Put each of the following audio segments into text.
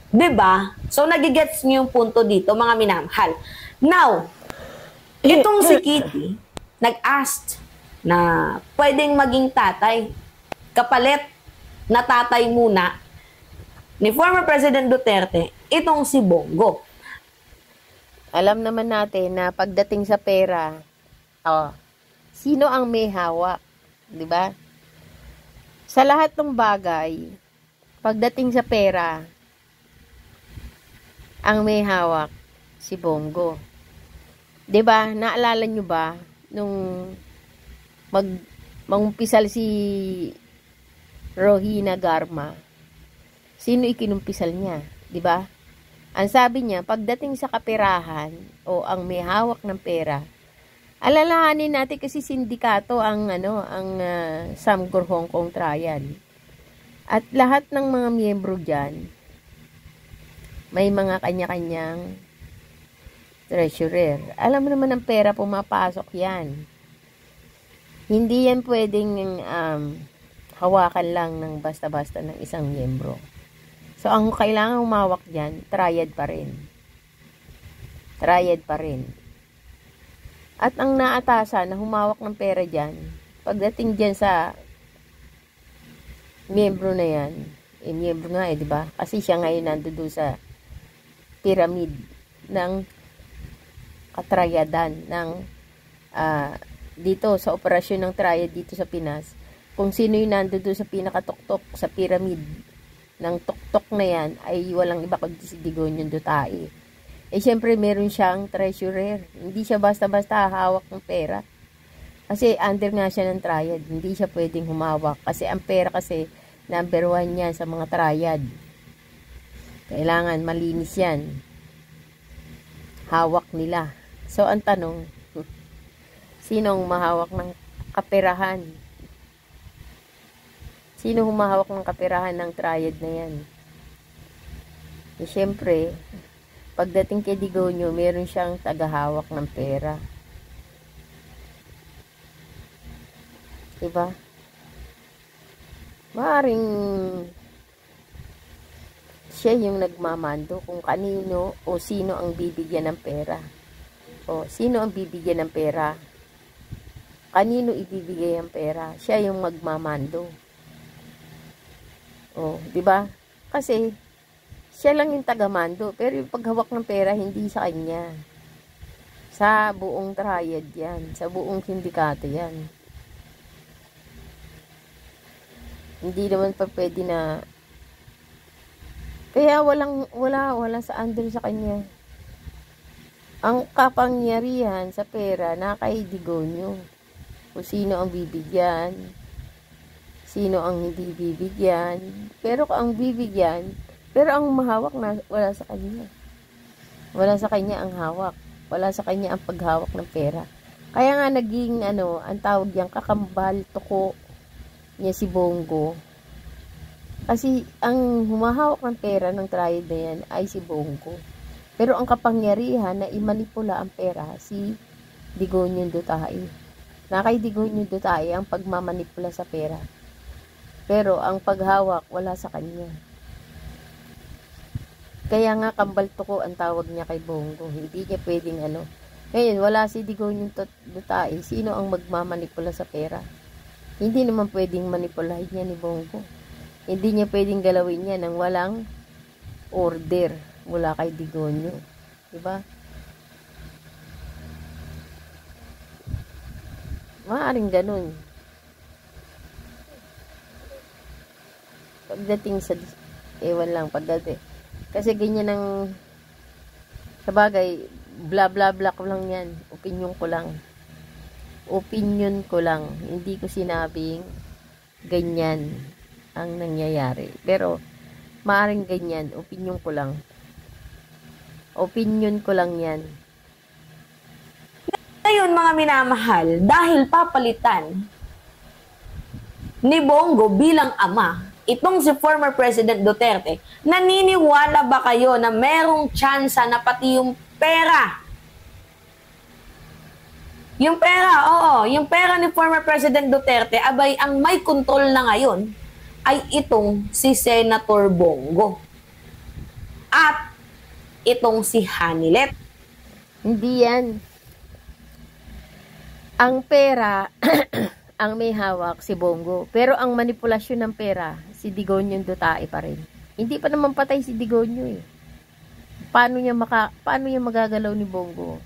'Di ba? So, nagigets niyo yung punto dito, mga minamahal. Now, itong si Kitty, nag-ask na pwedeng maging tatay. Kapalit na tatay muna ni former President Duterte, itong si Bongo. Alam naman natin na pagdating sa pera, sino ang may hawak, 'di ba? Sa lahat ng bagay, pagdating sa pera, ang may hawak si Bongo. 'Di ba? Naalala nyo ba nung mangumpisal si Rohina Garma? Sino ikinumpisal niya, 'di ba? Ang sabi niya, pagdating sa kaperahan o ang may hawak ng pera, alalahanin natin kasi sindikato ang Samgor Hong Kong Trial. At lahat ng mga miyembro diyan may mga kanya-kanyang treasurer. Alam mo naman ang pera pumapasok 'yan. Hindi yan pwedeng hawakan lang ng basta-basta ng isang miyembro. So, ang kailangan humawak dyan, triad pa rin. Triad pa rin. At ang naatasan na humawak ng pera dyan, pagdating dyan sa miyembro na yan, miyembro nga di ba? Kasi siya ngayon nandoon sa pyramid ng katrayadan ng dito sa operasyon ng triad dito sa Pinas. Kung sino yung nandoon sa pinakatuktok sa pyramid ng tuktok na yan ay walang iba kundi si Digong Duterte. Syempre meron siyang treasurer. Hindi siya basta-basta hawak ng pera. Kasi under nga siya ng triad. Hindi siya pwedeng humawak. Kasi ang pera kasi number 1 yan sa mga triad. Kailangan malinis yan. Hawak nila. So ang tanong, sinong mahawak ng kaperahan? Sino humahawak ng kaperahan ng triad na yan? Siyempre, pagdating kay Digonyo, meron siyang tagahawak ng pera. Diba? Maaring siya yung nagmamando kung kanino o sino ang bibigyan ng pera. O sino ang bibigyan ng pera? Kanino ibibigay ang pera? Siya yung magmamando. Di ba? Kasi siya lang yung tagamando, pero yung paghawak ng pera hindi sa kanya. Sa buong triad 'yan, sa buong sindikato 'yan. Hindi naman pa pwede na kaya wala sa under sa kanya. Ang kapangyarihan sa pera na kay Digonyo. Kung sino ang bibigyan, sino ang hindi bibigyan, pero ang bibigyan, pero ang mahawak na wala sa kanya. Wala sa kanya ang hawak. Wala sa kanya ang paghawak ng pera. Kaya nga naging ang tawag yang kakambal tuko niya si Bongo. Kasi ang humahawak ng pera ng triad na yan ay si Bongo. Pero ang kapangyarihan na imanipula ang pera si Digong Duterte. Na kay Digong Duterte ang pagmamanipula sa pera. Pero ang paghawak wala sa kanya. Kaya nga kambal tuko ang tawag niya kay Bongo. Hindi niya pwedeng Ngayon, wala si Digong Duterte. Sino ang magmamanipula sa pera? Hindi naman pwedeng manipulahin niya ni Bongo. Hindi niya pwedeng galawin niya nang walang order mula kay Digong. Diba? Maaaring ganun. Pagdating sa ewan lang pagdating kasi ganyan ng sabagay bla bla bla ko lang yan, opinion ko lang, hindi ko sinabing ganyan ang nangyayari, pero maaring ganyan, opinion ko lang yan. Ngayon, mga minamahal, dahil papalitan ni Bongo bilang ama itong si former President Duterte, naniniwala ba kayo na merong tsansa na pati yung pera? Yung pera ni former President Duterte, abay, ang may control na ngayon ay itong si Senator Bongo. at itong si Hanilet. Hindi yan. Ang pera, ang may hawak si Bongo. Pero ang manipulasyon ng pera, si Digonyo Dutae pa rin. Hindi pa naman patay si Digonyo eh. Paano niya magagalaw ni Bongo?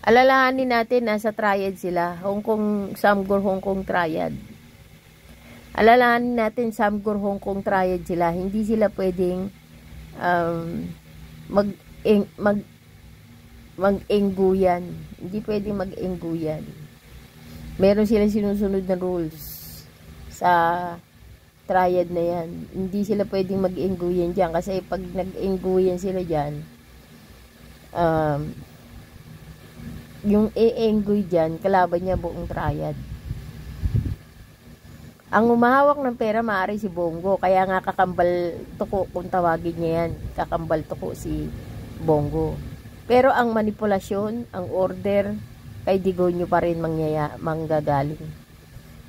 Alalahanin natin, nasa triad sila. Samgor Hong Kong triad. Alalahanin natin, Samgor Hong Kong triad sila. Hindi sila pwedeng mag-engguyan. Hindi pwedeng mag-engguyan. Meron silang sinusunod na rules sa triad na yan. Hindi sila pwedeng mag-engguyan dyan. Kasi pag nag-engguyan sila dyan, yung e-engguy dyan, kalaban niya buong triad. Ang umahawak ng pera, maaari si Bongo. Kaya nga kakambal tuko kung tawagin niya yan. Kakambal tuko si Bongo. Pero ang manipulasyon, ang order, kay Digonyo pa rin manggagaling.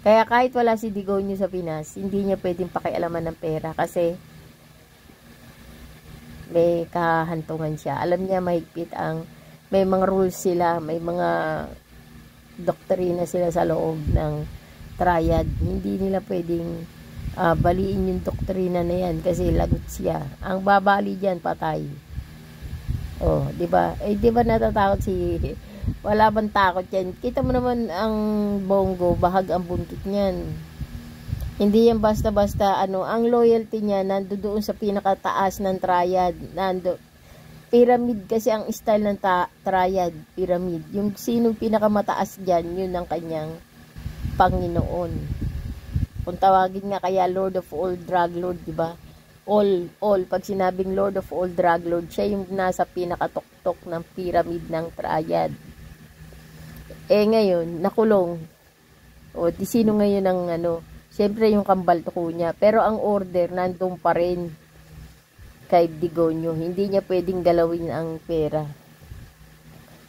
Kaya kahit wala si Digonyo sa Pinas, hindi niya pwedeng pakialaman ng pera kasi may kahantungan siya. Alam niya mahigpit may mga rules sila, may mga doktrina sila sa loob ng triad. Hindi nila pwedeng baliin yung doktrina na yan kasi lagot siya. Ang babali diyan patay. Oh, 'di ba? Eh 'di ba natatakot wala bang takot yan? Kita mo naman ang Bongo, bahag ang buntot niyan. Hindi yan basta-basta ang loyalty niya nandoon sa pinakataas ng triad. Pyramid kasi ang style ng triad, pyramid. Yung sinong pinakamataas diyan, yun ang kanyang Panginoon. Kung tawagin nga kaya Lord of all drug lord, 'di ba? All pag sinabing Lord of all drug lord, siya yung nasa pinakatuktok ng pyramid ng triad. Ngayon nakulong. Di sino ngayon ang siyempre yung kambal tuko niya, pero ang order nandun pa rin kay Digonyo. Hindi niya pwedeng galawin ang pera.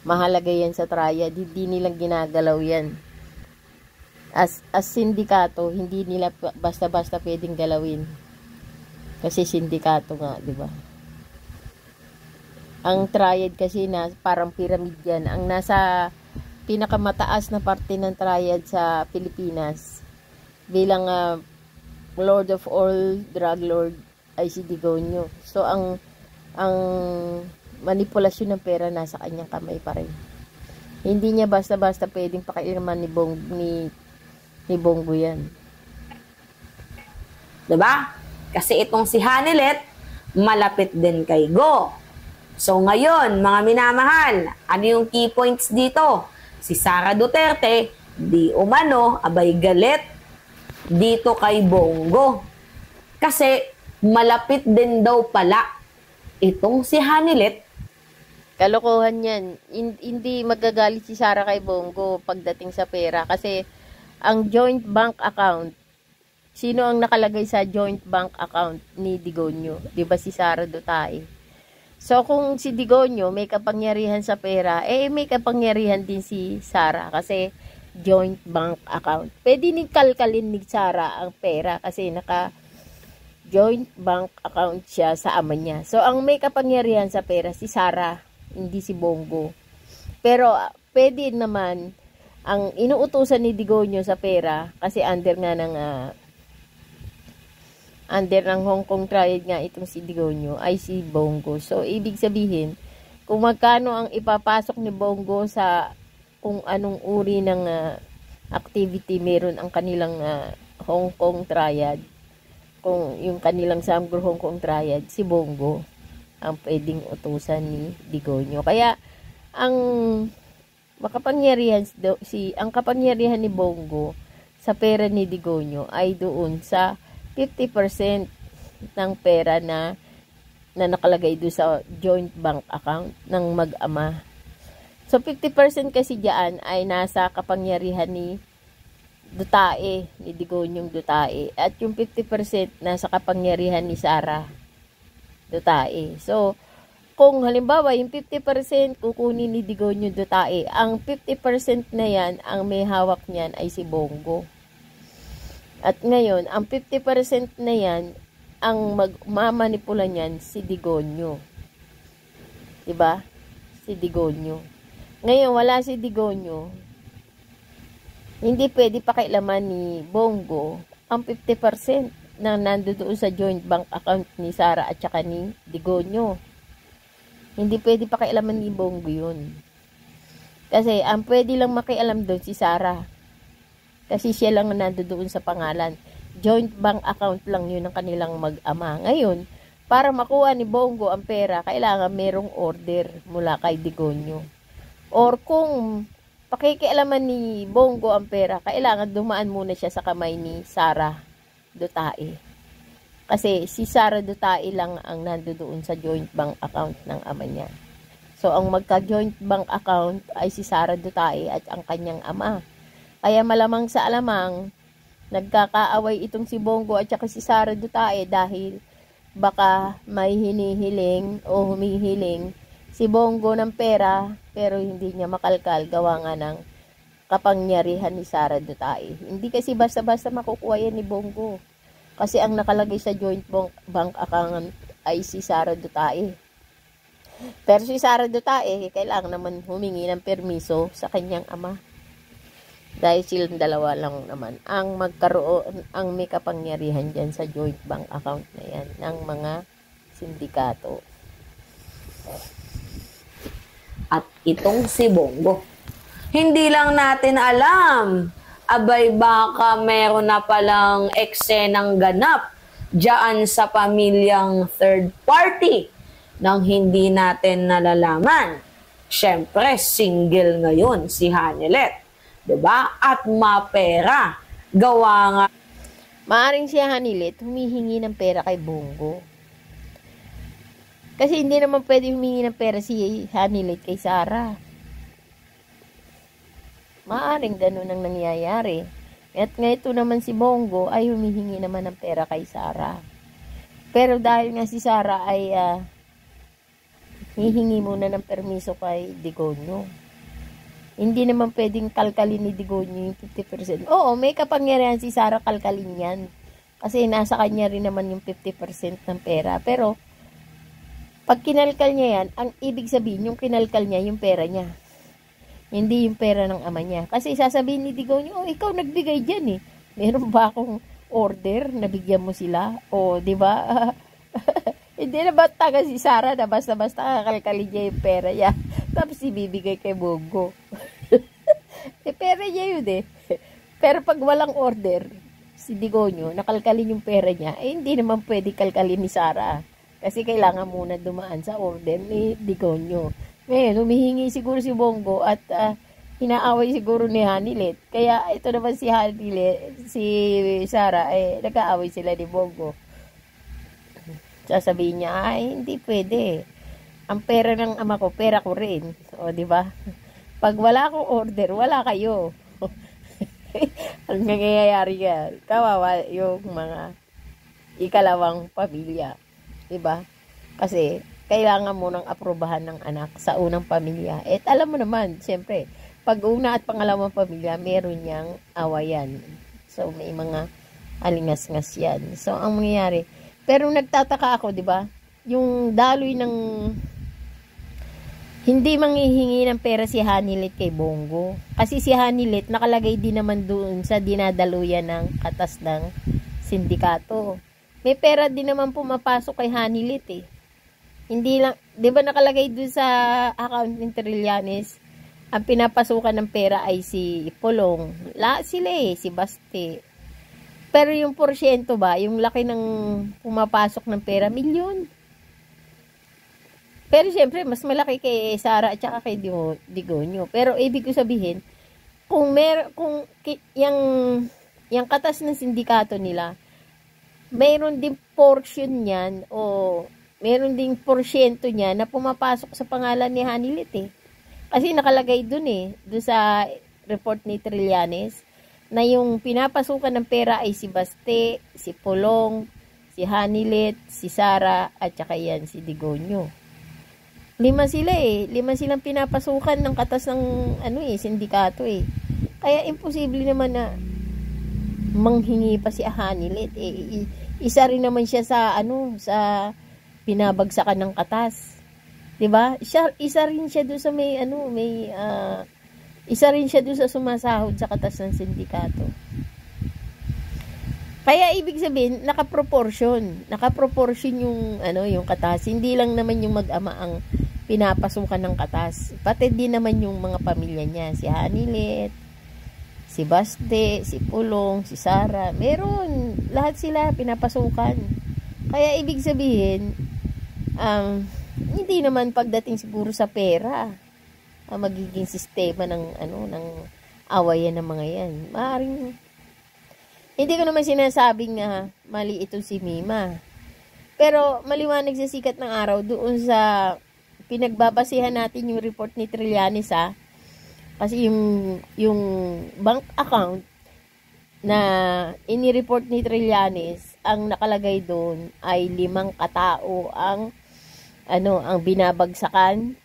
Mahalaga yan sa triad. Hindi nilang ginagalaw yan. As sindikato, hindi nila basta-basta pwedeng galawin. Kasi sindikato nga, di ba? Ang triad kasi parang pyramid yan. Ang nasa pinakamataas na parte ng triad sa Pilipinas bilang Lord of all drug lord ay si Digonyo. So ang manipulasyon ng pera nasa kanyang kamay pa rin. Hindi niya basta-basta pwedeng pakialaman ni Bongo yan. Diba? Kasi itong si Hanilet, malapit din kay Go. So ngayon, mga minamahal, ano yung key points dito? Si Sara Duterte, di umano, abay galit dito kay Bongo. Kasi malapit din daw pala itong si Hanilet. Kalokohan yan. Hindi magagalit si Sara kay Bongo pagdating sa pera. Kasi ang joint bank account, sino ang nakalagay sa joint bank account ni Digonyo? Di ba si Sara Duterte? So kung si Digonyo may kapangyarihan sa pera, may kapangyarihan din si Sara kasi joint bank account. Pwede ni kalkalin ni Sara ang pera kasi joint bank account siya sa ama niya. So, ang may kapangyarihan sa pera, si Sara, hindi si Bongo. Pero, pwede naman, ang inuutusan ni Digonyo sa pera, kasi under ng Hong Kong triad nga itong si Digonyo, ay si Bongo. So, ibig sabihin, kung magkano ang ipapasok ni Bongo sa kung anong uri ng activity meron ang kanilang Hong Kong triad, kung yung kanilang Samgor Hong Kong triad, si Bongo ang pwedeng utusan ni Digonyo. Kaya ang ang kapangyarihan ni Bongo sa pera ni Digonyo ay doon sa 50% ng pera na nakalagay doon sa joint bank account ng mag-ama. So 50% kasi diyan ay nasa kapangyarihan ni Dutae, ni Digonyong Dutae. At yung 50% nasa kapangyarihan ni Sara Dutae. So, kung halimbawa yung 50% kukunin ni Digonyong Dutae, ang 50% na yan, ang may hawak niyan ay si Bongo. At ngayon, ang 50% na yan, ang mamanipula niyan si Digonyo. 'Di ba? Si Digonyo. Ngayon wala si Digonyo. Hindi pwede pakialaman ni Bongo ang 50% na nandoon sa joint bank account ni Sara at saka ni Digonyo. Hindi pwede pakialaman ni Bongo 'yun. Kasi ang pwede lang makialam doon si Sara. Kasi siya lang nandoon sa pangalan. Joint bank account lang yun ng kanilang mag-ama. Ngayon, para makuha ni Bongo ang pera, kailangan merong order mula kay Digonyo. Or kung pakikialaman ni Bongo ang pera, kailangan dumaan muna siya sa kamay ni Sara Dutae. Kasi si Sara Dutae lang ang nandoon sa joint bank account ng ama niya. So, ang magka-joint bank account ay si Sara Dutae at ang kanyang ama. Kaya malamang sa alamang, nagkakaaway itong si Bongo at saka si Sara Dutae dahil baka may hinihiling o humihiling si Bongo ng pera pero hindi niya makalkal gawa nga ng kapangyarihan ni Sara Dutae. Hindi kasi basta-basta makukuha yan ni Bongo. Kasi ang nakalagay sa joint bank account ay si Sara Dutae. Pero si Sara Dutae, kailangan naman humingi ng permiso sa kanyang ama. Dahil silang dalawa lang naman ang magkaroon, ang may kapangyarihan dyan sa joint bank account na yan ng mga sindikato. At itong si Bongo, hindi lang natin alam, abay baka meron na palang eksenang ganap dyan sa pamilyang third party nang hindi natin nalalaman. Siyempre, single ngayon si Hanilet. Diba? At mapera. Gawa nga. Maaring si Hanilet humihingi ng pera kay Bongo. Kasi hindi naman pwede humingi ng pera si Hanilet kay Sara. Maaring ganun ang nangyayari. At ngayon naman si Bongo ay humihingi naman ng pera kay Sara. Pero dahil nga si Sara ay hihingi muna ng permiso kay Digonyo. Hindi naman pwedeng kalkalin ni Digonyo yung 50%. Oo, may kapangyarihan si Sara kalkalin yan. Kasi nasa kanya rin naman yung 50% ng pera. Pero, pag kinalkal niya yan, ang ibig sabihin, yung kinalkal niya, yung pera niya. Hindi yung pera ng ama niya. Kasi sasabihin ni Digonyo, ikaw nagbigay dyan eh. Meron ba akong order na bigyan mo sila? O, di ba? Hindi na ba taga si Sara na basta-basta kakalkalin niya yung pera niya. Tapos ibibigay kay Bongo. Pera niya yun eh. Pero pag walang order, si Digonyo, nakalkalin yung pera niya, hindi naman pwede kalkalin ni Sara. Kasi kailangan muna dumaan sa order ni Digonyo. Ngayon, humihingi siguro si Bongo at hinaaway siguro ni Hanilet. Kaya ito naman si Hanilet, si Sara, nag-aaway sila ni Bongo. Sasabihin niya, hindi pwede. Ang pera ng ama ko, pera ko rin. O, di ba? Pag wala akong order, wala kayo. Ang nangyayari yan, kawawa yung mga ikalawang pamilya. Di ba? Kasi, kailangan mo nang aprobahan ng anak sa unang pamilya. At alam mo naman, siyempre, pag una at pangalawang pamilya, meron niyang awayan. So, may mga alingas-ngas yan. So, ang mangyayari, pero nagtataka ako, di ba? Yung daloy ng hindi manghihingi ng pera si Hanilet kay Bongo. Kasi si Hanilet nakalagay din naman doon sa dinadaluyan ng katas ng sindikato. May pera din naman pumapasok kay Hanilet eh. Hindi lang, di ba nakalagay doon sa account ni Trillanes, ang pinapasukan ng pera ay si Polong. Sila eh, si Baste. Pero yung porsyento ba, yung laki ng pumapasok ng pera, milyon. Pero siyempre, mas malaki kay Sara at saka kay Digonyo. Pero ibig ko sabihin, kung yung katas ng sindikato nila, mayroon din portion niyan o mayroon ding porsyento niya na pumapasok sa pangalan ni Hanilet eh. Kasi nakalagay dun eh, dun sa report ni Trillanes, na yung pinapasukan ng pera ay si Baste, si Polong, si Hanilet, si Sara, at saka yan si Digonyo. 5 sila eh. 5 silang pinapasukan ng katas ng sindikato eh. Kaya imposible naman na manghingi pa si Hanilet eh. isa rin naman siya sa sa pinabagsakan ng katas. 'Di ba? Isa rin siya doon sa isa rin siya doon sa sumasahod sa katas ng sindikato. Kaya ibig sabihin, nakaproportion yung yung katas. Hindi lang naman yung mag-ama ang pinapasukan ng katas. Pati din naman yung mga pamilya niya, si Hanilet, si Baste, si Pulong, si Sara. Meron, lahat sila pinapasukan. Kaya ibig sabihin, hindi naman pagdating siguro sa pera ang magiging sistema ng ng awayan ng mga yan. Maaring hindi ko naman sinasabing mali ito si Mima. Pero maliwanag sa sikat ng araw doon sa pinagbabasihan natin yung report ni Trillanes kasi yung bank account na inireport ni Trillanes, ang nakalagay doon ay 5 katao ang binabagsakan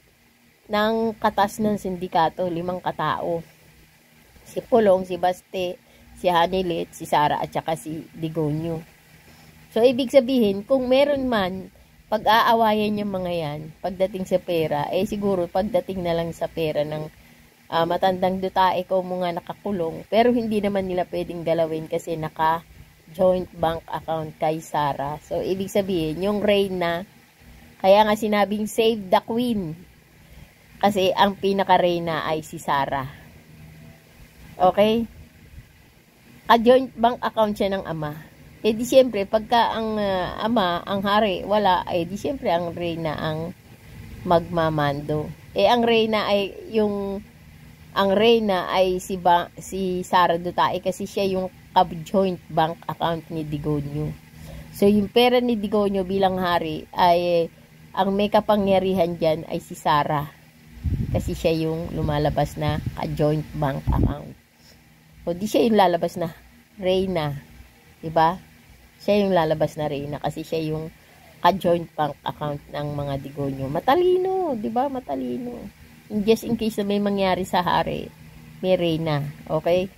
ng katas ng sindikato, 5 katao. Si Pulong, si Baste, si Hanilet, si Sara at saka si Digonio. So ibig sabihin, kung meron man pag-aawayan yung mga yan pagdating sa pera, siguro pagdating na lang sa pera ng matandang dutae ko mga nakakulong, pero hindi naman nila pwedeng galawin kasi naka joint bank account kay Sara. So ibig sabihin, yung Reyna, kaya nga sinabing save the queen, kasi ang pinaka-Reyna ay si Sara. Okay? Joint bank account siya ng ama. Di siyempre, pagka ang ama, ang hari, wala, di siyempre ang Reyna ang magmamando. Ang Reyna ay si Sara Dutae kasi siya yung joint bank account ni Digonio. So, yung pera ni Digonio bilang hari ay ang may kapangyarihan dyan ay si Sara. Kasi siya yung lumalabas na joint bank account. O di siya yung lalabas na Reyna. Diba? Siya yung lalabas na Reyna kasi siya yung joint bank account ng mga Digonio. Matalino, diba? Matalino. Just in case na may mangyari sa hari, may Reyna. Okay?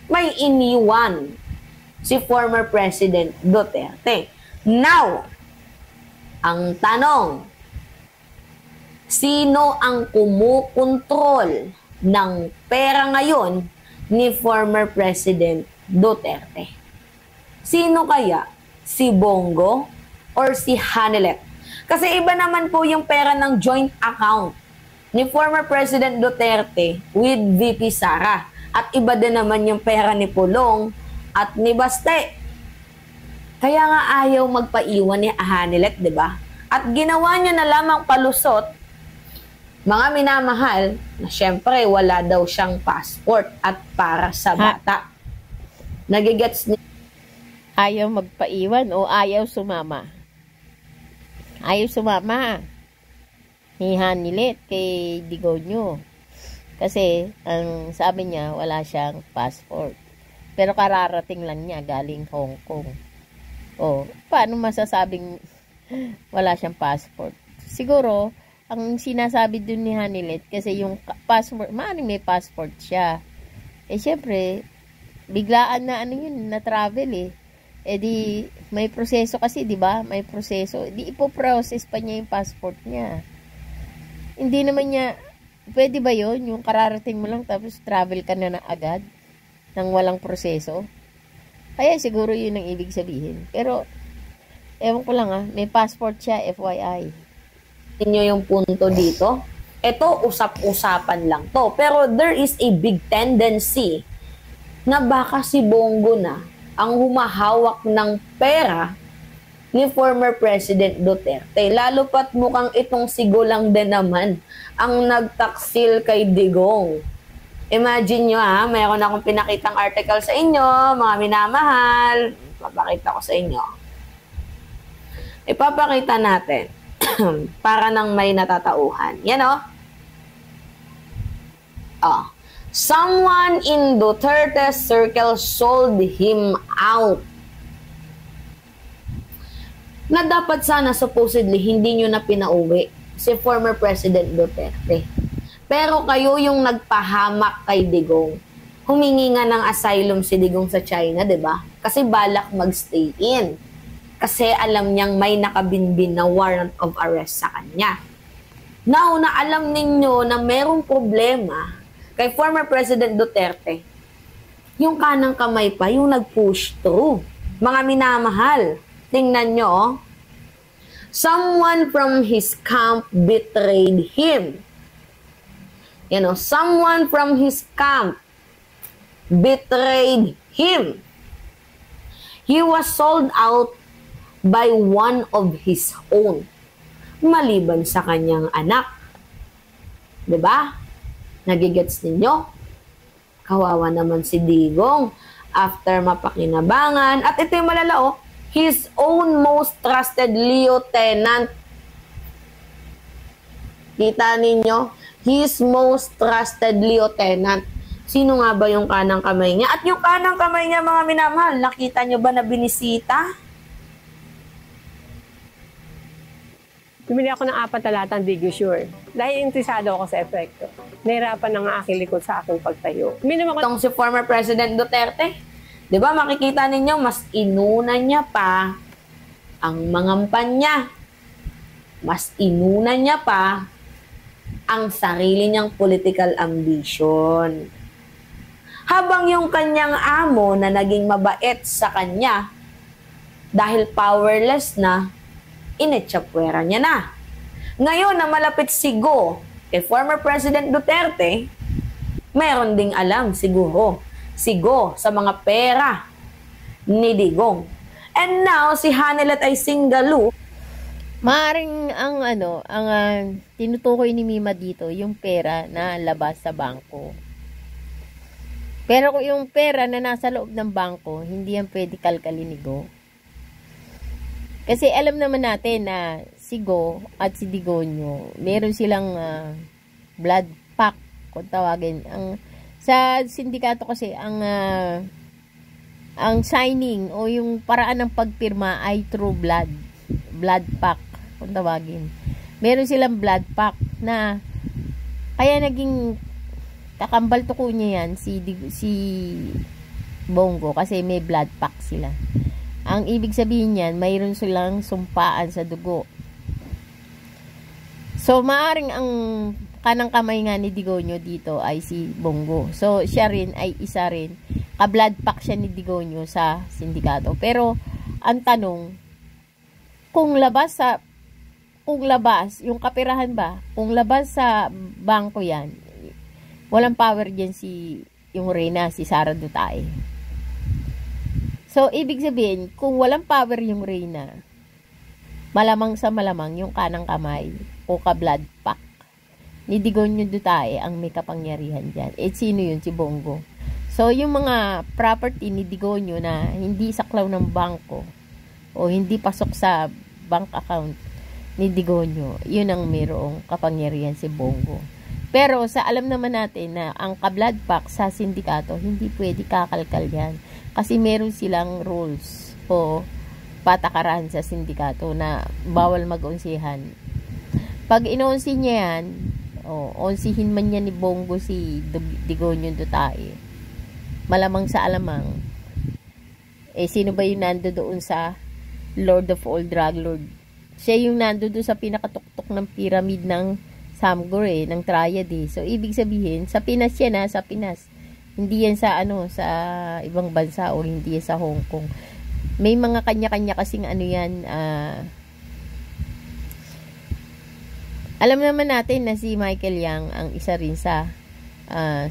May iniwan si former President Duterte. Now, ang tanong, sino ang kumukontrol ng pera ngayon ni former President Duterte? Sino kaya? Si Bongo or si Hanilet? Kasi iba naman po yung pera ng joint account ni former President Duterte with VP Sara. At iba din naman yung pera ni Pulong at ni Baste. Kaya nga ayaw magpaiwan ni Hanilet, di ba? At ginawa niya na lamang palusot, mga minamahal, na syempre wala daw siyang passport at para sa bata. Nagigets niya. Ayaw magpaiwan o ayaw sumama? Ayaw sumama ni Hanilet kay Digonio. Kasi, ang sabi niya, wala siyang passport. Pero kararating lang niya galing Hong Kong. O, paano masasabing wala siyang passport? Siguro, ang sinasabi dun ni Hanilet, kasi yung passport, maaaring may passport siya. Siyempre, biglaan na na travel di, may proseso kasi, di ba? May proseso. Di, ipoprocess pa niya yung passport niya. Hindi naman niya, pwede ba yon yung kararating mo lang tapos travel ka na agad nang walang proseso? Kaya siguro yun ang ibig sabihin. Pero, ewan ko lang may passport siya, FYI. Inyo yung punto dito. Ito, usap-usapan lang to. Pero there is a big tendency na baka si Bongo na ang humahawak ng pera ni former President Duterte. Lalo pat mukhang itong si Gulang din naman ang nagtaksil kay Digong. Imagine nyo mayroon akong pinakitang article sa inyo, mga minamahal. Papakita ko sa inyo. Ipapakita natin para nang may natatauhan. Yan Someone in Duterte's circle sold him out. Na dapat sana supposedly hindi nyo na pinauwi si former President Duterte. Pero kayo yung nagpahamak kay Digong. Humingi nga ng asylum si Digong sa China, 'di ba? Kasi balak magstay in. Kasi alam niyang may nakabinbin na warrant of arrest sa kanya. Now, na alam ninyo na merong problema kay former President Duterte, yung kanang kamay pa, yung nag-push through. Mga minamahal, tingnan nyo, oh. Someone from his camp betrayed him. Someone from his camp betrayed him. He was sold out by one of his own, maliban sa kanyang anak. Diba? Nagigets ninyo? Kawawa naman si Digong after mapakinabangan. At ito yung malalao, his own most trusted lieutenant. Kita ninyo? His most trusted lieutenant. Sino nga ba yung kanang kamay niya? At yung kanang kamay niya, mga minamahal, nakita nyo ba na binisita? Bumili ako ng 4 na latang Digusure. Dahil interesado ako sa epekto. Nahirapan ng aking likod sa aking pagtayo. Itong si former President Duterte, di ba makikita ninyo, mas inuna niya pa ang mangampan niya. Mas inuna niya pa ang sarili niyang political ambition. Habang yung kanyang amo na naging mabait sa kanya, dahil powerless na, inetsapwera niya na. Ngayon na malapit si Go kay former President Duterte, meron ding alam siguro si Go sa mga pera ni Digong. And now, si Hanelet ay singgalu. Maaring ang tinutukoy ni Mima dito, yung pera na labas sa bangko. Pero kung yung pera na nasa loob ng bangko, hindi yan pwede kalkalin ni Go. Kasi alam naman natin na si Go at si Digonyo, meron silang blood pact, kung tawagin. Sa sindikato kasi, ang signing o yung paraan ng pagpirma ay through blood pact, kung tawagin. Meron silang blood pact na kaya naging kakambal tuko niya yan si Bongo kasi may blood pact sila. Ang ibig sabihin niyan, mayroon silang sumpaan sa dugo. So maaring ang kanang kamay nga ni Digonyo dito ay si Bongo. So siya rin ay isa rin. Ka-blood pact siya ni Digonyo sa sindikato. Pero ang tanong, kung labas, yung kapirahan ba, kung labas sa bangko yan, walang power dyan yung reyna, si Sara Duterte. So, ibig sabihin, kung walang power yung reyna, malamang sa malamang yung kanang kamay o ka-blood pact ni Digonyo Duterte ang may kapangyarihan dyan. Sino yun? Si Bongo. So, yung mga property ni Digonyo na hindi saklaw ng bangko o hindi pasok sa bank account ni Digonyo, yun ang mayroong kapangyarihan si Bongo. Pero sa alam naman natin na ang ka-blood pact sa sindikato, hindi pwede kakalkal yan. Kasi meron silang rules o patakaran sa sindikato na bawal mag-onsihan. Pag inonsi niya yan, onsihin man niya ni Bongo si Digonyo Duterte, malamang sa alamang, sino ba yung nando doon sa Lord of all drug lord? Siya yung nando doon sa pinakatuktok ng pyramid ng Samgor ng Triad So, ibig sabihin, sa Pinas yan sa Pinas. Hindi yan sa sa ibang bansa o hindi yan sa Hong Kong. May mga kanya-kanya kasing yan, alam naman natin na si Michael Yang ang isa rin sa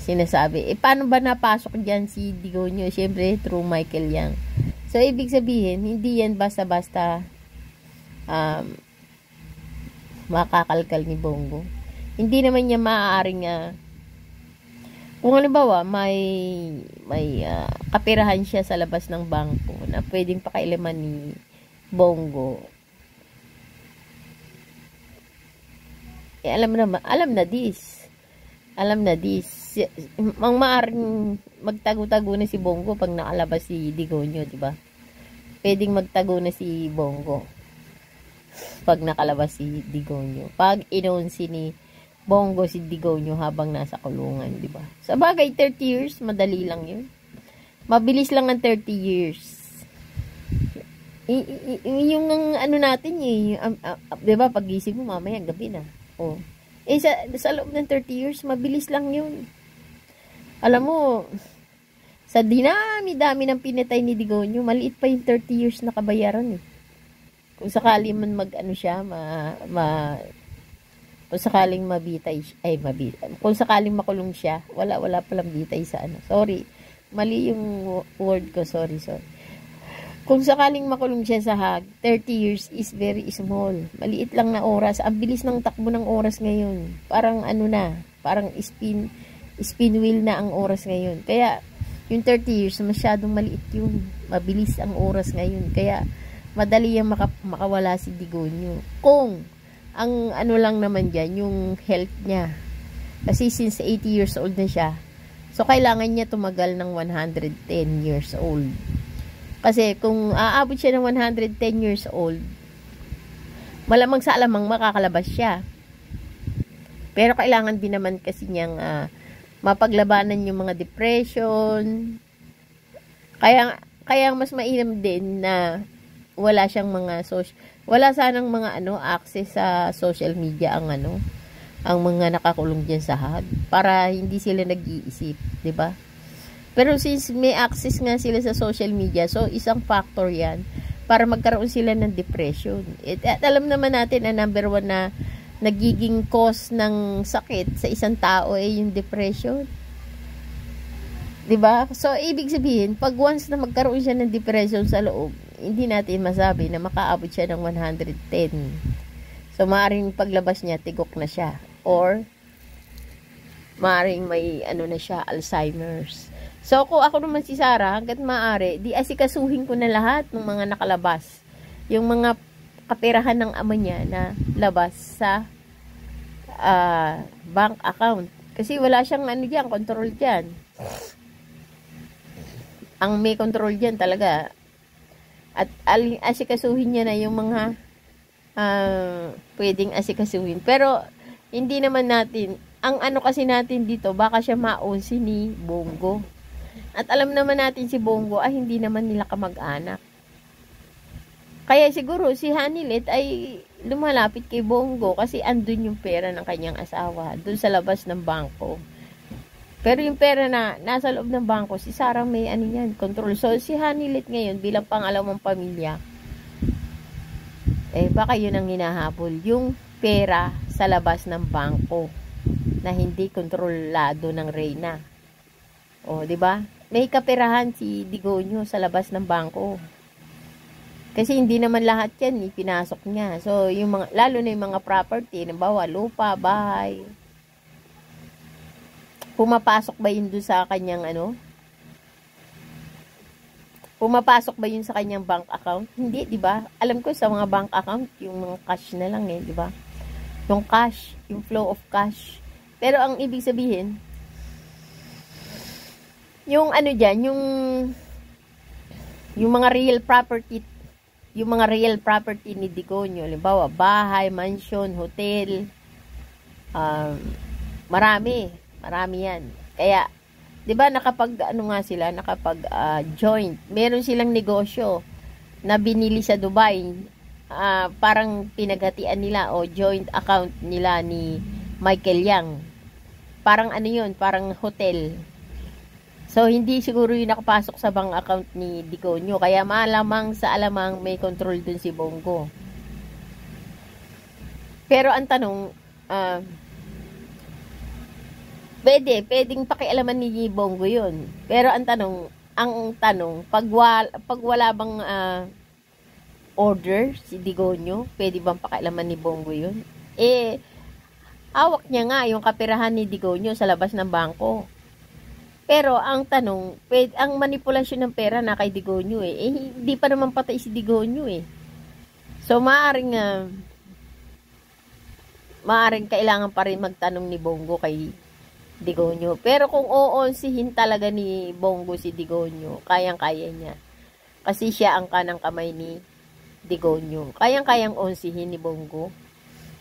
sinasabi. Paano ba napasok dyan si Digonyo? Siyempre, through Michael Yang. So, ibig sabihin, hindi yan basta-basta makakalkal ni Bongo. Hindi naman niya maaaring kung halimbawa may kapirahan siya sa labas ng bangko na pwedeng pakailaman ni Bongo. Alam na this. Ang maaaring magtago-tago na si Bongo pag nakalabas si Digonyo, di ba? Pwedeng magtago na si Bongo pag nakalabas si Digonyo. Pag inonsi ni Bongo si Digonyo habang nasa kulungan, di ba? Sa bagay, 30 years, madali lang yun. Mabilis lang ang 30 years. Yung ano natin eh, 'di ba, pagising mo mamaya gabi na. Oh. Sa loob ng 30 years, mabilis lang 'yun. Alam mo, sa dinami-dami ng pinatay ni Digonyo, maliit pa yung 30 years na kabayaran eh. Kung sakali man mag-ano siya, kung sakaling kung sakaling makulong siya, wala palang bitay sa ano. Sorry, mali yung word ko, sorry. Kung sakaling makulong siya sa Hague, 30 years is very small. Maliit lang na oras. Ang bilis ng takbo ng oras ngayon. Parang ano na, parang spin wheel na ang oras ngayon. Kaya, yung 30 years, masyadong maliit yun. Mabilis ang oras ngayon. Kaya, madali yung makawala si Digonyo. Kung, ang ano lang naman dyan, yung health niya. Kasi since 80 years old na siya, so kailangan niya tumagal ng 110 years old. Kasi kung aabot siya ng 110 years old, malamang sa alamang makakalabas siya. Pero kailangan din naman kasi niyang mapaglabanan yung mga depression. Kaya mas mainam din na wala siyang wala sanang mga access sa social media ang mga nakakulong diyan sa Hague para hindi sila nag-iisip, 'di ba? Pero since may access nga sila sa social media, so isang factor 'yan para magkaroon sila ng depression. At alam naman natin na number 1 na nagiging cause ng sakit sa isang tao ay yung depression. 'Di ba? So ibig sabihin, pag once na magkaroon siya ng depression sa loob, hindi natin masabi na makaabot siya ng 110. So maaring paglabas niya, tigok na siya, or maaring may na siya, Alzheimer's. So kung ako naman si Sarah, hangga't maaari, di asikasuhin ko na lahat ng mga nakalabas. Yung mga kaperahan ng ama niya na labas sa bank account. Kasi wala siyang diyan, control diyan. Ang may control diyan talaga. At asikasuhin niya na yung mga pwedeng asikasuhin. Pero hindi naman natin, ang kasi natin dito, baka siya maunsi ni Bongo. At alam naman natin si Bongo hindi naman nila kamag-anak. Kaya siguro si Hanilet ay lumalapit kay Bongo kasi andun yung pera ng kanyang asawa, dun sa labas ng bangko. Pero yung pera na nasa loob ng bangko, si Sarah may yan, control. So si Hanilet ngayon bilang pangalawang pamilya, baka yun ang hinahabol, yung pera sa labas ng bangko na hindi kontrolado ng Reyna. O, di ba? May kaperahan si Digonyo sa labas ng bangko. Kasi hindi naman lahat yan pinasok niya. So, lalo na yung mga property, nabawa, lupa, bahay. Pumapasok ba yun doon sa kanyang Pumapasok ba yun sa kanyang bank account? Hindi, di ba? Alam ko sa mga bank account, yung mga cash na lang di ba? Yung cash, yung flow of cash. Pero ang ibig sabihin, yung dyan, yung mga real property ni Digonyo, halimbawa, bahay, mansion, hotel, marami yan. Kaya, di ba nakapag joint, meron silang negosyo na binili sa Dubai, parang pinaghatian nila o joint account nila ni Michael Yang. Parang yun, parang hotel. So, hindi siguro yung nakapasok sa bank account ni Digonyo. Kaya malamang sa alamang may control dun si Bongo. Pero ang tanong, pwedeng pakialaman ni Bongo yun. Pero ang tanong, pag wala bang order si Digonyo, pwede bang pakialaman ni Bongo yun? Hawak niya nga yung kaperahan ni Digonyo sa labas ng bangko. Pero ang tanong, ang manipulasyon ng pera na kay Digonyo hindi pa naman patay si Digonyo So maaring kailangan pa rin magtanong ni Bongo kay Digonyo. Pero kung oonsihin talaga ni Bongo si Digonyo, kayang-kaya niya. Kasi siya ang kanang kamay ni Digonyo. Kayang-kayang onsihin ni Bongo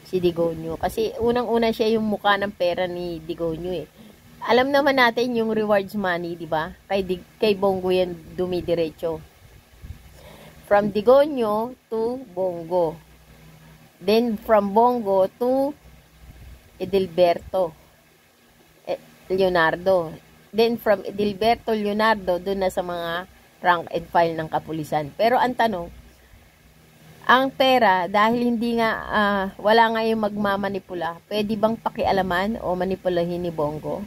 si Digonyo. Kasi unang-una siya yung mukha ng pera ni Digonyo Alam naman natin yung rewards money, di ba? Kay Bongo yan dumidiretso. From Digonio to Bongo. Then from Bongo to Edilberto Leonardo. Then from Edilberto Leonardo, doon na sa mga rank and file ng kapulisan. Pero ang tanong, ang pera, dahil hindi nga, wala nga yung magmamanipula, pwede bang pakialaman o manipulahin ni Bongo?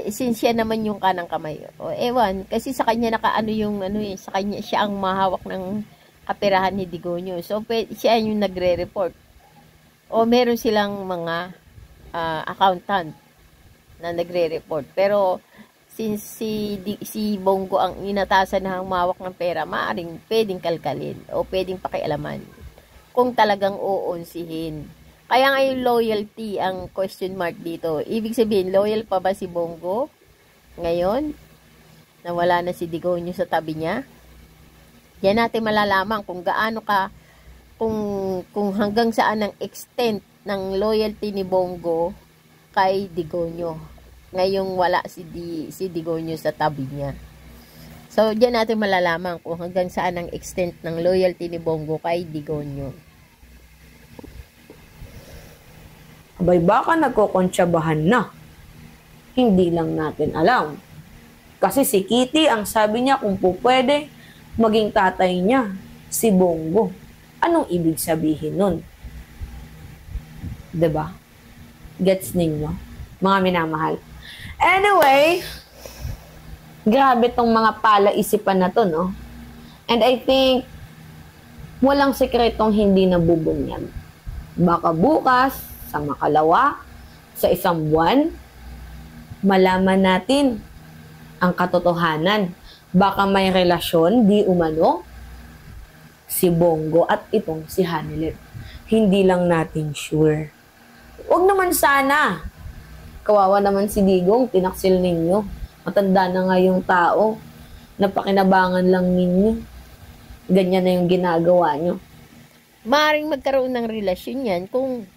Since siya naman yung kanang kamay. O ewan, kasi sa kanya nakaano yung, sa kanya siya ang mahawak ng kaperahan ni Digonio. So, siya yung nagre-report. O meron silang mga accountant na nagre-report. Pero, since si Bongo ang inatasan na humawak ng pera, maaring pwedeng kalkalin o pwedeng pakialaman kung talagang uunsihin. Kaya nga yung loyalty ang question mark dito. Ibig sabihin, loyal pa ba si Bongo ngayon na wala na si Digonio sa tabi niya? Yan natin malalaman kung gaano ka, kung hanggang saan ang extent ng loyalty ni Bongo kay Digonio. Ngayong wala si Digonio sa tabi niya. So, diyan natin malalaman kung hanggang saan ang extent ng loyalty ni Bongo kay Digonio. Abay, baka nagkokonsyabahan na. Hindi lang natin alam. Kasi si Kitty, ang sabi niya kung po pwede, maging tatay niya, si Bongo. Anong ibig sabihin nun? 'Di ba? Gets ninyo? Mga minamahal. Anyway, grabe tong mga palaisipan na to, no? And I think, walang sekretong hindi nabubunyag. Baka bukas, sa makalawa, sa isang buwan, malaman natin ang katotohanan. Baka may relasyon, di umano, si Bongo at itong si Hanilet. Hindi lang natin sure. Huwag naman sana. Kawawa naman si Digong, tinaksil ninyo. Matanda na nga yung tao. Napakinabangan lang ninyo. Ganyan na yung ginagawa nyo. Maaaring magkaroon ng relasyon yan kung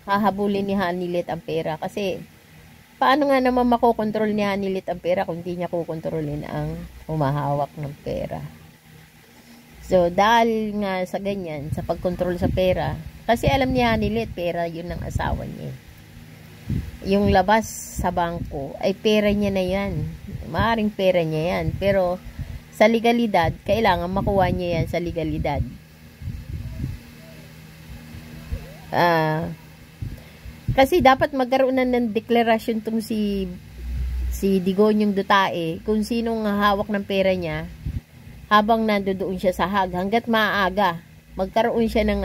hahabulin ni Hanilet ang pera. Kasi, paano nga naman makokontrol ni Hanilet ang pera kung di niya kukontrolin ang humahawak ng pera? So, dahil nga sa ganyan, sa pagkontrol sa pera, kasi alam ni Hanilet, pera yun ang asawa niya. Yung labas sa bangko, ay pera niya na yan. Maaaring pera niya yan. Pero, sa legalidad, kailangan makuha niya yan sa legalidad. Kasi dapat magkaroon na ng deklarasyon tong si Digonyong Dutae kung sinong hawak ng pera niya habang nandoon siya sa Hague hangga't maaga magkaroon siya ng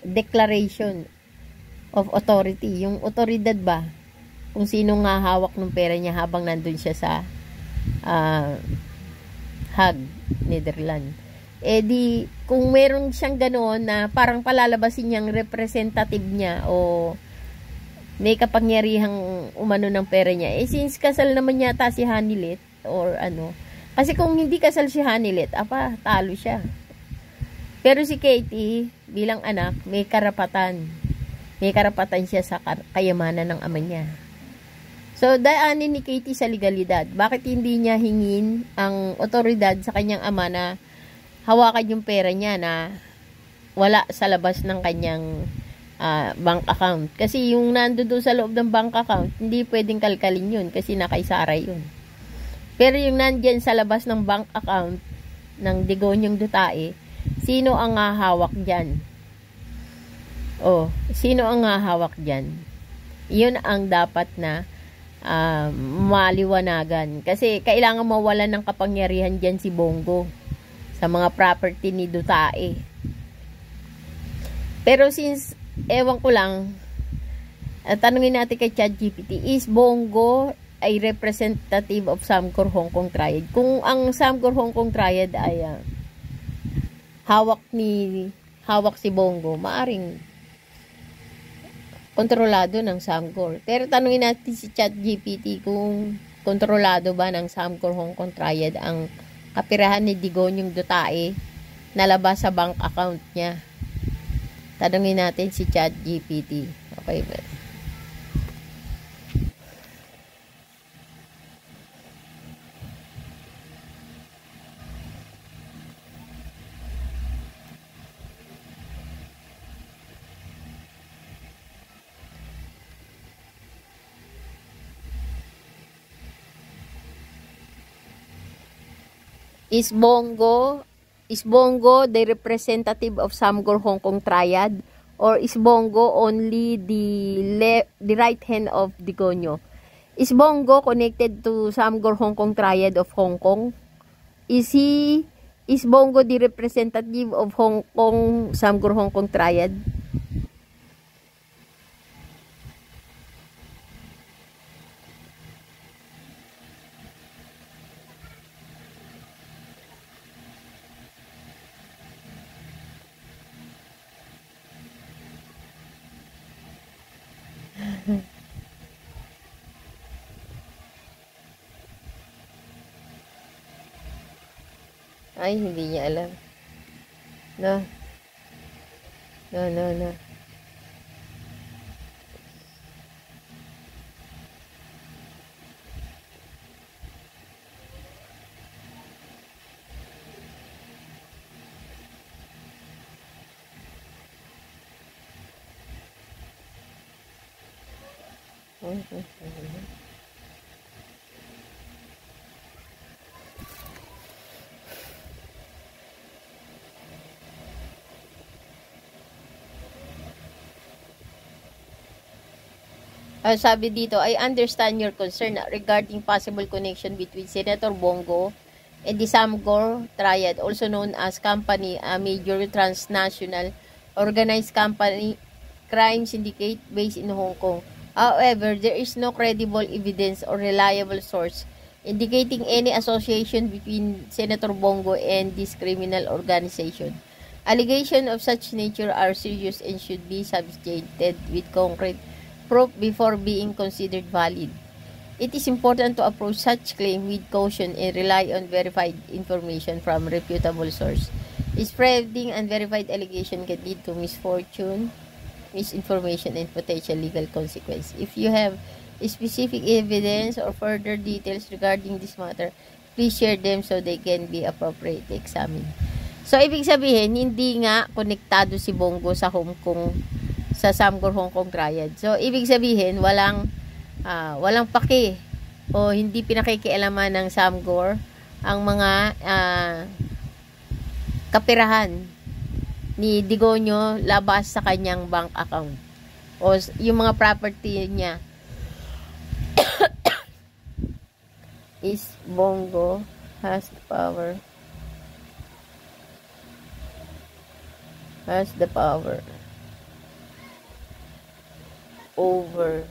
declaration of authority, yung otoridad ba kung sinong hawak ng pera niya habang nandoon siya sa Hague, Netherlands. Di, kung meron siyang gano'n na parang palalabasin niyang representative niya o may kapangyarihang umano ng pera niya, since kasal naman yata si Hanilet or kasi kung hindi kasal si Hanilet, talo siya. Pero si Katie, bilang anak, may karapatan siya sa kayamanan ng ama niya. So, daanin ni Katie sa legalidad. Bakit hindi niya hingin ang otoridad sa kanyang ama na hawakan yung pera niya na wala sa labas ng kanyang bank account. Kasi yung nandoon sa loob ng bank account, hindi pwedeng kalkalin yun kasi nakaisara yun. Pero yung nandyan sa labas ng bank account ng Digonyong Dutae, sino ang hawak dyan? Sino ang hawak dyan? Yun ang dapat na maliwanagan. Kasi kailangan mawalan ng kapangyarihan dyan si Bongo sa mga property ni Dutae. Pero since, ewan ko lang, tanungin natin kay ChatGPT, is Bongo ay representative of Samcor Hong Kong Triad? Kung ang Samcor Hong Kong Triad ay hawak si Bongo, maaring kontrolado ng Samcor. Pero tanungin natin si ChatGPT kung kontrolado ba ng Samcor Hong Kong Triad ang kapirahan ni Digonyong Dutae na labas sa bank account niya. Tanungin natin si ChatGPT. Okay ba? Is Bongo the representative of Samgor Hong Kong Triad, or is Bongo only the right hand of Digonyo? Is Bongo connected to Samgor Hong Kong Triad of Hong Kong? Is Bongo the representative of Hong Kong Samgor Hong Kong Triad? Ay, hindi niya alam. No. No, no, no. Sabi dito, I understand your concern regarding possible connection between Senator Bongo and the Samgor Triad, also known as Company, a major transnational organized company crime syndicate based in Hong Kong. However, there is no credible evidence or reliable source indicating any association between Senator Bongo and this criminal organization. Allegations of such nature are serious and should be substantiated with concrete proof before being considered valid. It is important to approach such claim with caution and rely on verified information from reputable source. Spreading unverified allegation can lead to misfortune, misinformation, and potential legal consequence. If you have specific evidence or further details regarding this matter, please share them so they can be appropriately examined. So, ibig sabihin, hindi nga konektado si Bongo sa Hong Kong, sa Samgor Hong Kong Triad. So, ibig sabihin, walang paki o hindi pinakikialaman ng Samgor ang mga kapirahan ni Digonyo labas sa kanyang bank account o yung mga property niya. Is Bongo has the power over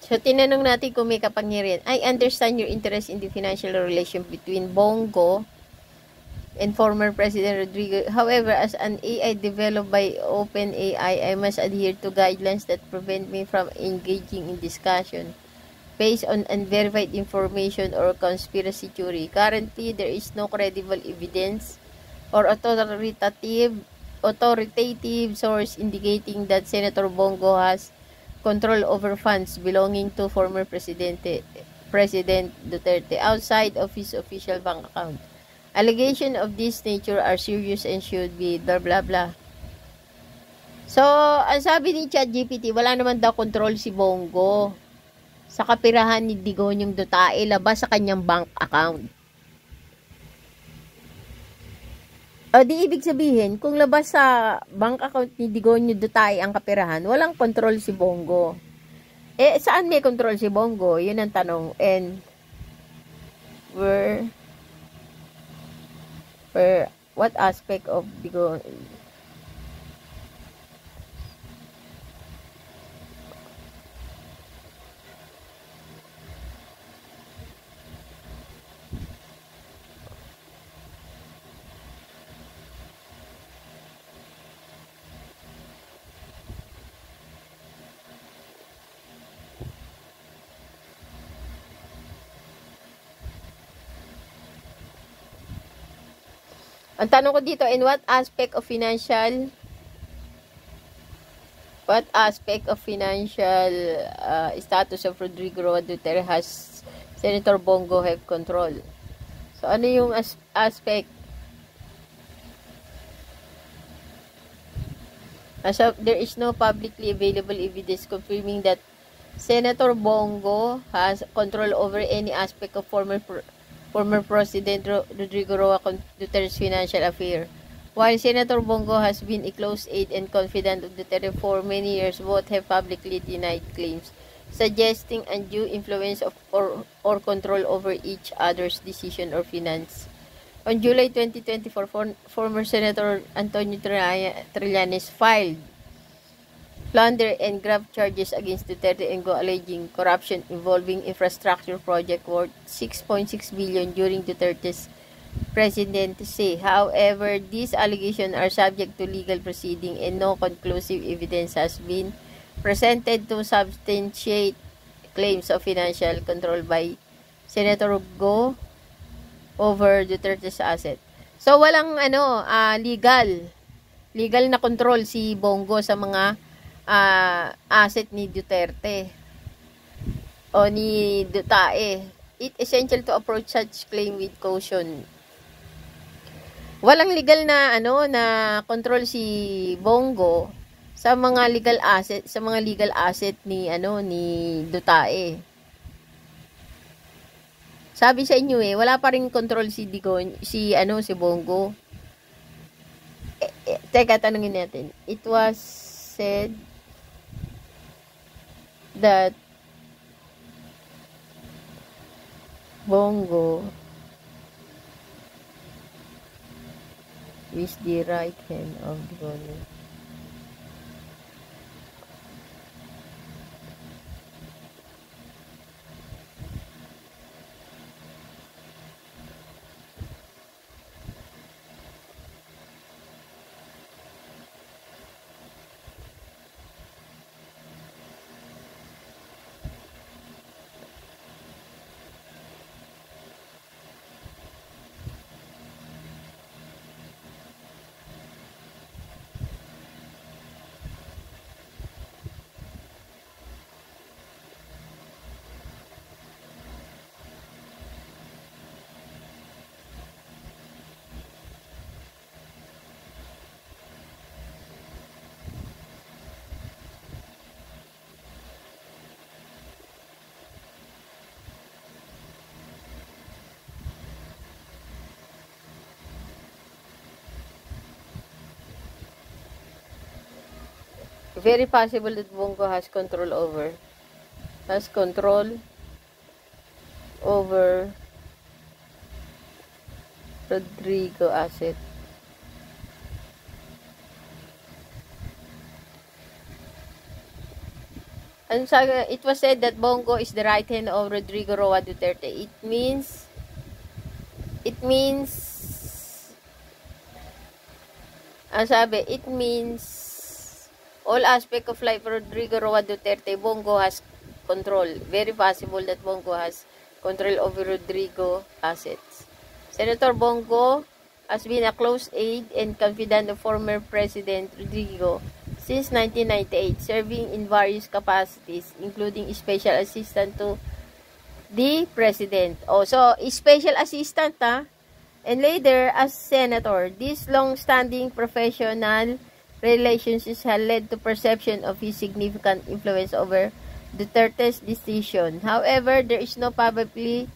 So, tinanong natin kung may kapangyarihan. I understand your interest in the financial relation between Bongo and former President Rodrigo. However, as an AI developed by OpenAI, I must adhere to guidelines that prevent me from engaging in discussion based on unverified information or conspiracy theory. Currently, there is no credible evidence or authoritative source indicating that Senator Bongo has control over funds belonging to former President Duterte outside of his official bank account. Allegations of this nature are serious and should be blah blah blah. So, ang sabi ni ChatGPT, wala naman daw control si Bongo sa kapirahan ni Digonyong Duterte labas sa kanyang bank account. O di ibig sabihin, kung labas sa bank account ni Digonyo Duterte ang kapirahan, walang control si Bongo. Eh, saan may control si Bongo? Yun ang tanong. And, what aspect of Digonyo? Ang tanong ko dito, in what aspect of financial status of Rodrigo Roa Duterte has Senator Bongo have control? So, ano yung aspect? As of, there is no publicly available evidence confirming that Senator Bongo has control over any aspect of former President Rodrigo Roa Duterte's financial affair. While Senator Bongo has been a close aide and confidant of Duterte for many years, both have publicly denied claims suggesting undue influence or control over each other's decision or finance. On July 2024, former Senator Antonio Trillanes filed plunder and graft charges against Duterte and Go alleging corruption involving infrastructure project worth 6.6 billion during Duterte's presidency. However, these allegations are subject to legal proceeding and no conclusive evidence has been presented to substantiate claims of financial control by Senator Go over Duterte's asset. So, walang legal na control si Bongo sa mga asset ni Duterte o ni Dutae. It essential to approach such claim with caution. Walang legal na na control si Bongo sa mga legal asset ni Dutae. Sabi sa inyo wala pa ring control si Bongo. Teka, tanungin natin. It was said that Bongo is the right hand of the government. Very possible that Bongo has control over Rodrigo asset. And so, it was said that Bongo is the right hand of Rodrigo Roa Duterte. It means all aspect of life Rodrigo Roa Duterte, Bongo has control. Very possible that Bongo has control over Rodrigo assets. Senator Bongo has been a close aide and confidant of former President Rodrigo since 1998, serving in various capacities, including special assistant to the President. So, special assistant, and later as senator. This long-standing professional relationships have led to perception of his significant influence over Duterte's decision. However, there is no publicly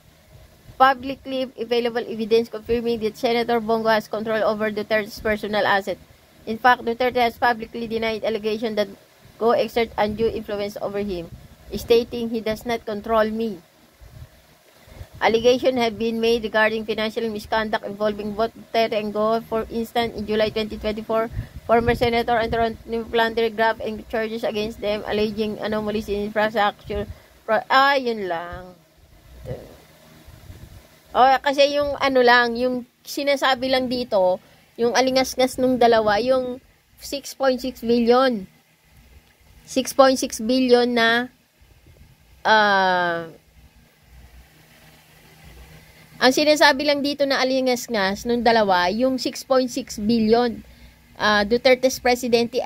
available evidence confirming that Senator Bongo has control over Duterte's personal asset. In fact, Duterte has publicly denied allegation that Go exert undue influence over him, stating he does not control me. Allegations have been made regarding financial misconduct involving both Duterte and Go. For instance, in July 2024, former Senator Antonio Plunder graft and charges against them alleging anomalies in infrastructure. Yun lang. Kasi yung yung sinasabi lang dito, yung alingas-ngas nung dalawa, yung 6.6 billion. 6.6 billion na Ang sinasabi lang dito na alingas-ngas nung dalawa, yung 6.6 billion Duterte's presidente,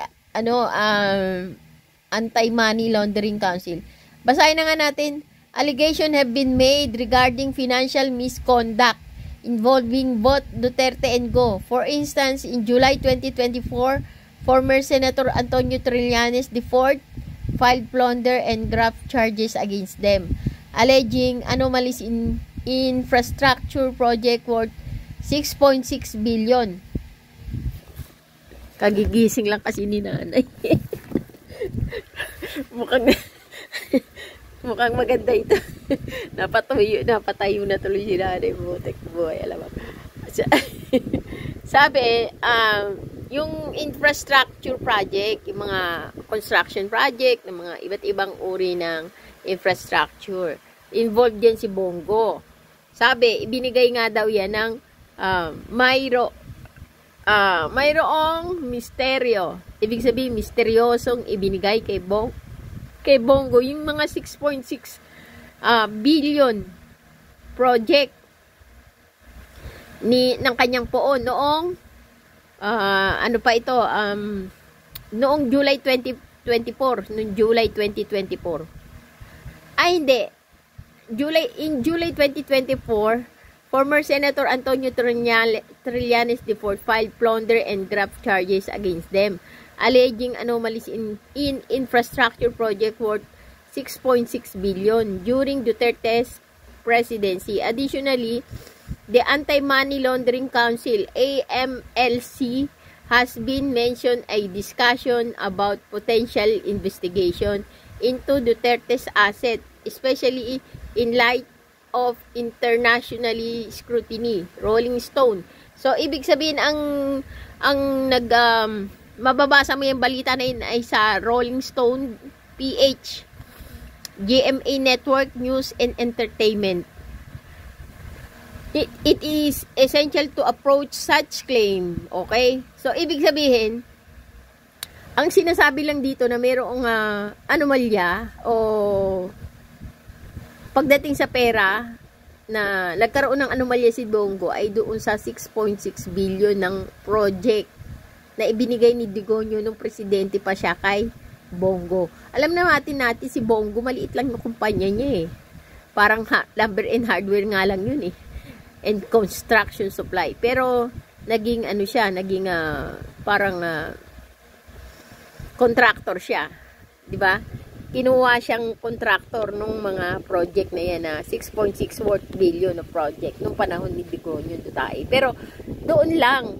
Anti-Money Laundering Council. Basahin na nga natin. Allegation have been made regarding financial misconduct involving both Duterte and Go. For instance, in July 2024, former Senator Antonio Trillanes IV filed plunder and graft charges against them, alleging anomalies in infrastructure project worth 6.6 billion. Kagigising lang kasi ni nanay. Mukhang maganda ito. Napatayo na tuloy si nanay. Butik buhay, alam mo. Sabi, yung infrastructure project, yung mga construction project, ng mga iba't ibang uri ng infrastructure, involved yan si Bongo. Sabi, ibinigay nga daw yan ng mayroong misteryo. Ibig sabihin, misteryosong ibinigay kay Bongo yung mga 6.6 billion project ng kanyang poon noong noong July 2024, noong July 2024. Ay hindi. In July 2024, former Senator Antonio Trillanes IV filed plunder and graft charges against them, alleging anomalies in infrastructure project worth 6.6 billion during Duterte's presidency. Additionally, the Anti-Money Laundering Council, AMLC, has been mentioned a discussion about potential investigation into Duterte's asset, especially in light of internationally scrutiny. Rolling Stone. So, ibig sabihin, mababasa mo yung balita na yun ay sa Rolling Stone PH, GMA Network News and Entertainment. It is essential to approach such claim. Okay? So, ibig sabihin, ang sinasabi lang dito na mayroong anomalya o pagdating sa pera na nagkaroon ng anomalya si Bongo ay doon sa 6.6 billion ng project na ibinigay ni Digonio nung presidente pa siya kay Bongo. Alam natin si Bongo, maliit lang yung kumpanya niya eh. Parang lumber and hardware nga lang yun eh. And construction supply. Pero naging parang contractor siya. 'Di ba? Kinuha siyang contractor nung mga project na yan na 6.6 worth billion na project nung panahon ni Digonio Duterte. Pero doon lang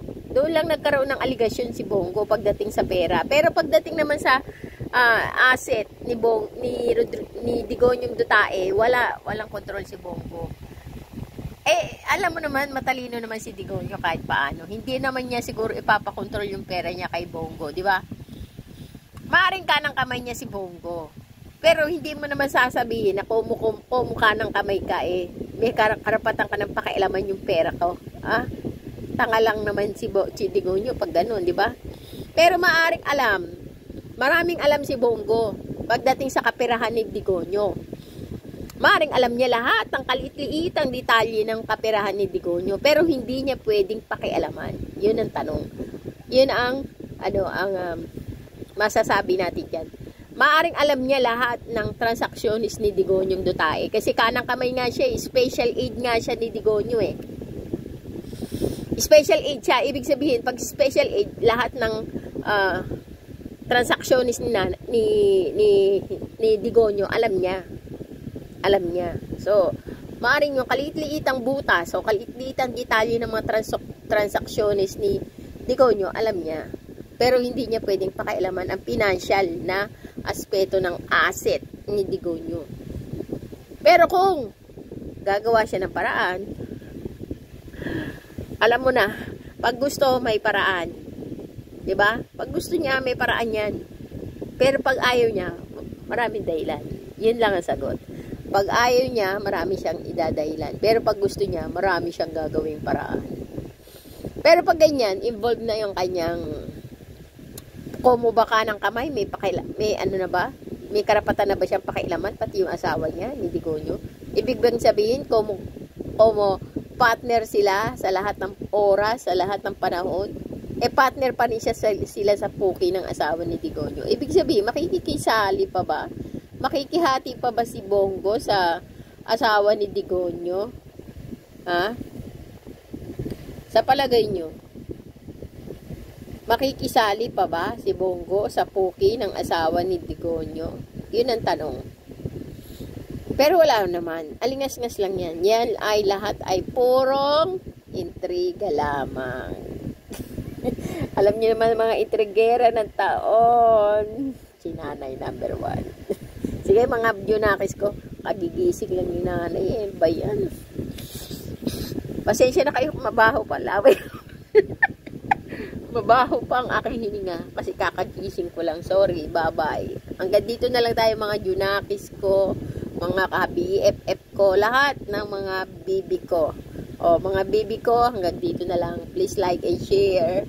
nagkaroon ng aligasyon si Bongo pagdating sa pera. Pero pagdating naman sa asset ni Digonio Duterte, walang control si Bongo. Alam mo naman, matalino naman si Digonio kahit paano. Hindi naman niya siguro ipapakontrol yung pera niya kay Bongo, di ba? Maaring kanang kamay niya si Bongo. Pero hindi mo naman sasabihin na kumu kanang kamay ka may karapatan ka ng pakialaman yung pera ko. Tanga lang naman si Digonio pag ganun, di ba? Pero maraming alam si Bongo pagdating sa kaperahan ni Digonio. Maring alam niya lahat ng kaliit-liitang detalye ng kaperahan ni Digonio, pero hindi niya pwedeng pakialaman. Yun ang tanong. Yun ang masasabi natin diyan. Maaring alam niya lahat ng transactions ni Digonio Duterte kasi kanang kamay nga siya, special aid nga siya ni Digonio eh. Special aid siya, ibig sabihin pag special aid, lahat ng transactions ni Digonio alam niya. So, maaaring yung kaliit-liitang butas o kaliit-liitang detalye ng mga transactions ni Digonio, alam niya. Pero hindi niya pwedeng pakialaman ang financial na aspeto ng asset ni Digonio. Pero kung gagawa siya ng paraan, alam mo na, pag gusto, may paraan. 'Di ba? Pag gusto niya, may paraan yan. Pero pag ayaw niya, maraming dahilan. Yun lang ang sagot. Pag ayaw niya, marami siyang idadahilan. Pero pag gusto niya, marami siyang gagawing paraan. Pero pag ganyan, involved na yung kanyang kumubaka ng kamay, may karapatan na ba siyang pakialaman, pati yung asawa niya, ni Digonio. Ibig bang sabihin, partner sila sa lahat ng oras, sa lahat ng panahon. Partner pa rin sila sa puki ng asawa ni Digonyo. Ibig sabihin, makikisali pa ba? Makikihati pa ba si Bongo sa asawa ni Digonyo? Ha? Sa palagay nyo, makikisali pa ba si Bongo sa puki ng asawa ni Digonyo? Yun ang tanong. Pero wala naman. Alingas-ngas lang yan. Yan ay lahat ay purong intriga lamang. Alam niyo naman mga intrigera ng taon. Si nanay number 1. Sige mga Junakis ko, kagigising lang ni nanay. Ba yan? Pasensya na kayo, mabaho pa. Laway. Mabaho pa ang aking hininga kasi kakagising ko lang. Sorry, bye-bye. Hanggang dito na lang tayo mga Junakis ko, mga ka-BFF ko, lahat ng mga bibi ko. O, mga bibi ko, hanggang dito na lang. Please like and share.